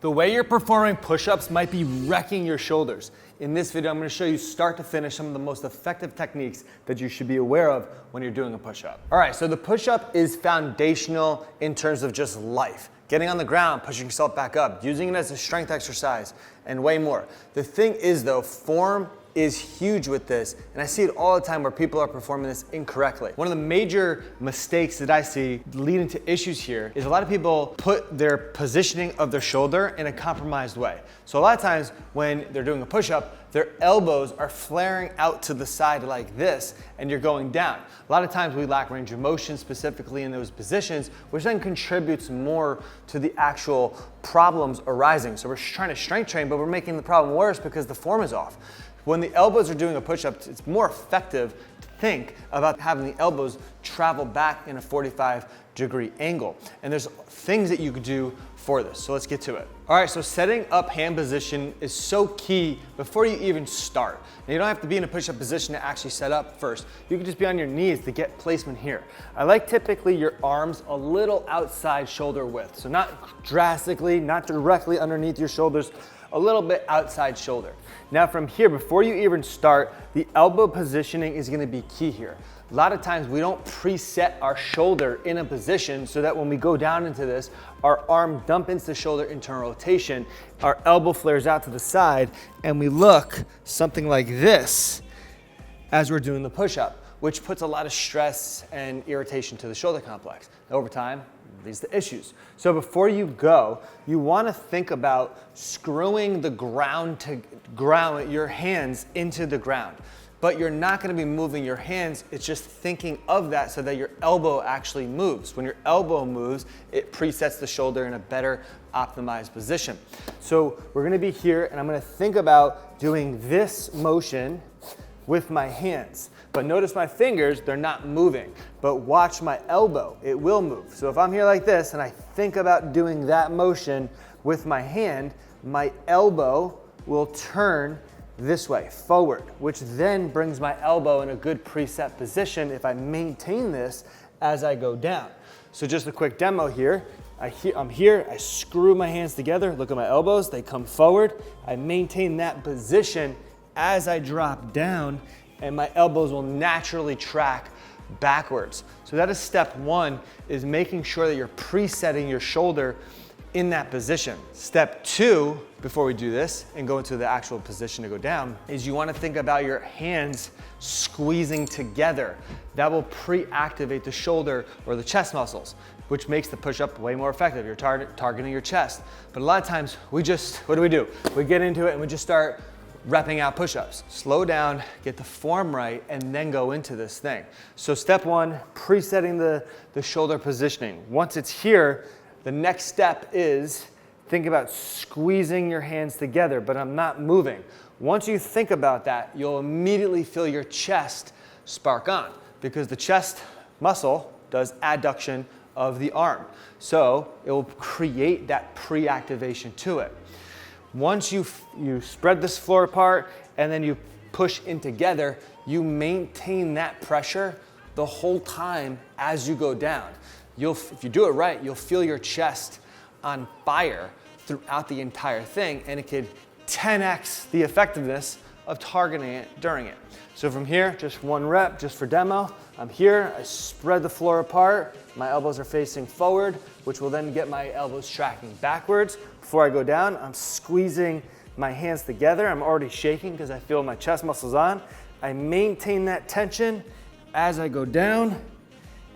The way you're performing push-ups might be wrecking your shoulders. In this video, I'm going to show you start to finish some of the most effective techniques that you should be aware of when you're doing a push-up. All right, so the push-up is foundational in terms of just life. Getting on the ground, pushing yourself back up, using it as a strength exercise, and way more. The thing is though, form is huge with this, and I see it all the time where people are performing this incorrectly. One of the major mistakes that I see leading to issues here is a lot of people put their positioning of their shoulder in a compromised way. So a lot of times when they're doing a push-up, their elbows are flaring out to the side like this, and you're going down. A lot of times we lack range of motion specifically in those positions, which then contributes more to the actual problems arising. So we're trying to strength train, but we're making the problem worse because the form is off. When the elbows are doing a push-up, it's more effective to think about having the elbows travel back in a 45-degree angle. And there's things that you could do for this. So let's get to it. All right, so setting up hand position is so key before you even start. Now, you don't have to be in a push-up position to actually set up first. You can just be on your knees to get placement here. I like typically your arms a little outside shoulder width. So not drastically, not directly underneath your shoulders, a little bit outside shoulder. Now from here, before you even start, the elbow positioning is gonna be key here. A lot of times we don't preset our shoulder in a position so that when we go down into this, our arm dump into the shoulder internal rotation, our elbow flares out to the side, and we look something like this as we're doing the push-up, which puts a lot of stress and irritation to the shoulder complex. Over time, these are the issues. So before you go, you want to think about screwing the ground to ground your hands into the ground. But you're not going to be moving your hands, it's just thinking of that so that your elbow actually moves. When your elbow moves, it presets the shoulder in a better optimized position. So we're going to be here, and I'm going to think about doing this motion with my hands. But notice my fingers, they're not moving. But watch my elbow, it will move. So if I'm here like this and I think about doing that motion with my hand, my elbow will turn this way, forward, which then brings my elbow in a good preset position if I maintain this as I go down. So just a quick demo here. I'm here, I screw my hands together, look at my elbows, they come forward. I maintain that position as I drop down, and my elbows will naturally track backwards. So that is step one, is making sure that you're presetting your shoulder in that position. Step two, before we do this and go into the actual position to go down, is you want to think about your hands squeezing together. That will pre-activate the shoulder or the chest muscles, which makes the push-up way more effective. You're targeting your chest. But a lot of times what do? We get into it and we just start repping out push-ups. Slow down, get the form right, and then go into this thing. So step one, presetting the shoulder positioning. Once it's here, the next step is think about squeezing your hands together, but I'm not moving. Once you think about that, you'll immediately feel your chest spark on, because the chest muscle does adduction of the arm. So it will create that pre-activation to it. Once you spread this floor apart and then you push in together, you maintain that pressure the whole time as you go down. If you do it right, you'll feel your chest on fire throughout the entire thing, and it could 10x the effectiveness of targeting it during it. So from here, just one rep, just for demo. I'm here, I spread the floor apart, my elbows are facing forward, which will then get my elbows tracking backwards. Before I go down, I'm squeezing my hands together. I'm already shaking because I feel my chest muscles on. I maintain that tension as I go down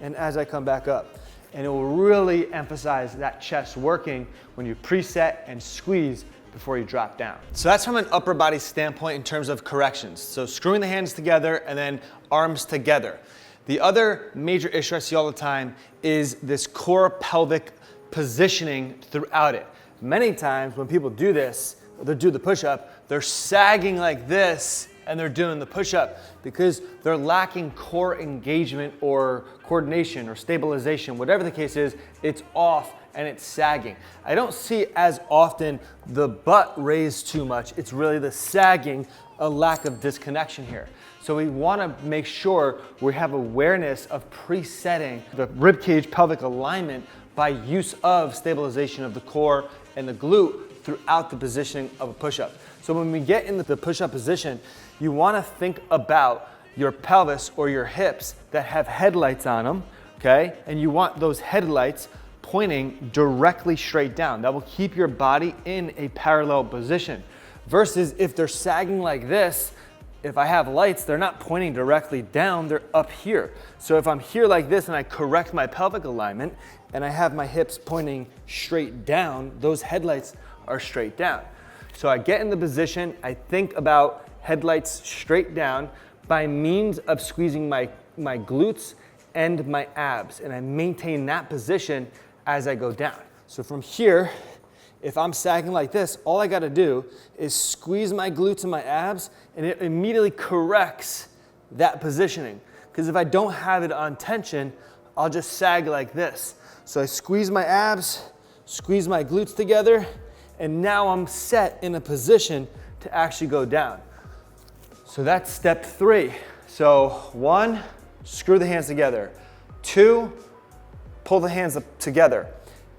and as I come back up. And it will really emphasize that chest working when you preset and squeeze before you drop down. So that's from an upper body standpoint in terms of corrections. So screwing the hands together and then arms together. The other major issue I see all the time is this core pelvic positioning throughout it. Many times when people do this, they do the push-up, they're sagging like this and they're doing the push-up because they're lacking core engagement or coordination or stabilization. Whatever the case is, it's off and it's sagging. I don't see as often the butt raised too much. It's really the sagging, a lack of disconnection here. So we want to make sure we have awareness of presetting the ribcage pelvic alignment by use of stabilization of the core and the glute throughout the positioning of a push-up. So when we get into the push-up position, you wanna think about your pelvis or your hips that have headlights on them, okay? And you want those headlights pointing directly straight down. That will keep your body in a parallel position. Versus if they're sagging like this, if I have lights, they're not pointing directly down, they're up here. So if I'm here like this and I correct my pelvic alignment and I have my hips pointing straight down, those headlights are straight down. So I get in the position, I think about headlights straight down by means of squeezing my glutes and my abs, and I maintain that position as I go down. So from here, if I'm sagging like this, all I gotta do is squeeze my glutes and my abs, and it immediately corrects that positioning. Because if I don't have it on tension, I'll just sag like this. So I squeeze my abs, squeeze my glutes together, and now I'm set in a position to actually go down. So that's step 3. So 1, screw the hands together. 2, pull the hands up together.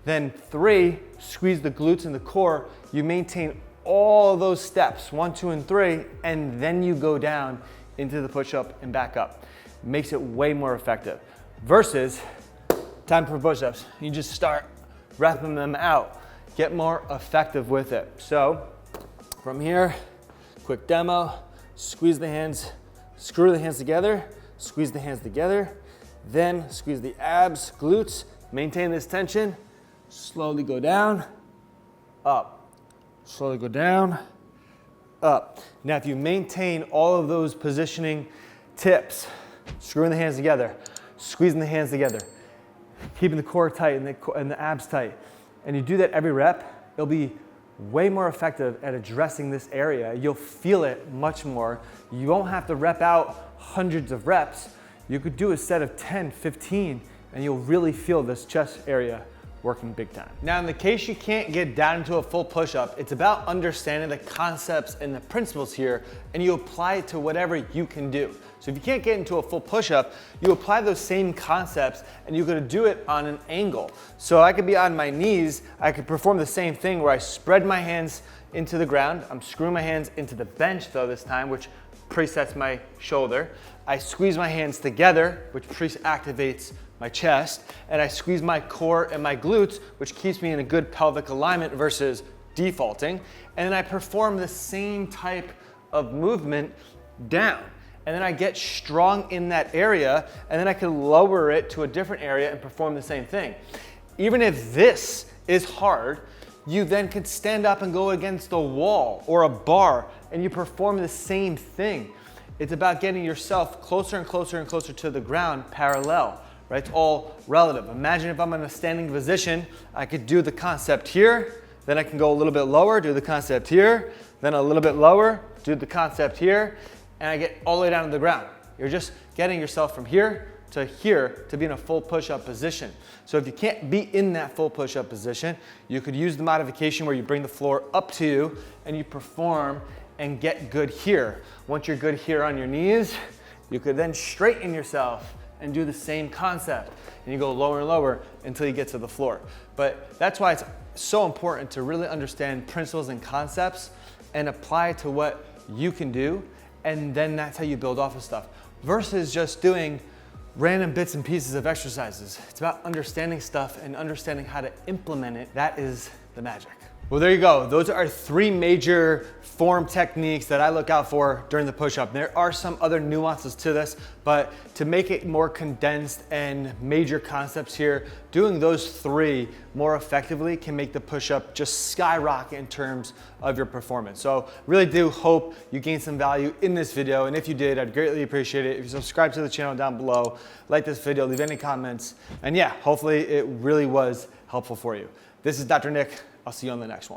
Then 3, squeeze the glutes and the core. You maintain all those steps, 1, 2, and 3, and then you go down into the push-up and back up. It makes it way more effective. Versus, time for push-ups. You just start repping them out. Get more effective with it. So, from here, quick demo, squeeze the hands, screw the hands together, squeeze the hands together, then squeeze the abs, glutes, maintain this tension, slowly go down, up, slowly go down, up. Now if you maintain all of those positioning tips, screwing the hands together, squeezing the hands together, keeping the core tight and the abs tight, and you do that every rep, it'll be way more effective at addressing this area. You'll feel it much more. You won't have to rep out hundreds of reps. You could do a set of 10, 15, and you'll really feel this chest area working big time. Now, in the case you can't get down into a full push-up, it's about understanding the concepts and the principles here, and you apply it to whatever you can do. So if you can't get into a full push-up, you apply those same concepts, and you're gonna do it on an angle. So I could be on my knees, I could perform the same thing where I spread my hands into the ground. I'm screwing my hands into the bench though this time, which presets my shoulder. I squeeze my hands together, which activates my chest, and I squeeze my core and my glutes, which keeps me in a good pelvic alignment versus defaulting. And then I perform the same type of movement down. And then I get strong in that area, and then I can lower it to a different area and perform the same thing. Even if this is hard, you then could stand up and go against a wall or a bar, and you perform the same thing. It's about getting yourself closer and closer and closer to the ground, parallel, right? It's all relative. Imagine if I'm in a standing position, I could do the concept here, then I can go a little bit lower, do the concept here, then a little bit lower, do the concept here, and I get all the way down to the ground. You're just getting yourself from here to be in a full push-up position. So if you can't be in that full push-up position, you could use the modification where you bring the floor up to you and you perform and get good here. Once you're good here on your knees, you could then straighten yourself and do the same concept. And you go lower and lower until you get to the floor. But that's why it's so important to really understand principles and concepts and apply it to what you can do, and then that's how you build off of stuff. Versus just doing random bits and pieces of exercises. It's about understanding stuff and understanding how to implement it. That is the magic. Well, there you go. Those are 3 major form techniques that I look out for during the push-up. There are some other nuances to this, but to make it more condensed and major concepts here, doing those 3 more effectively can make the push-up just skyrocket in terms of your performance. So really do hope you gained some value in this video, and if you did, I'd greatly appreciate it if you subscribe to the channel down below, like this video, leave any comments, and yeah, hopefully it really was helpful for you. This is Dr. Nick. I'll see you on the next one.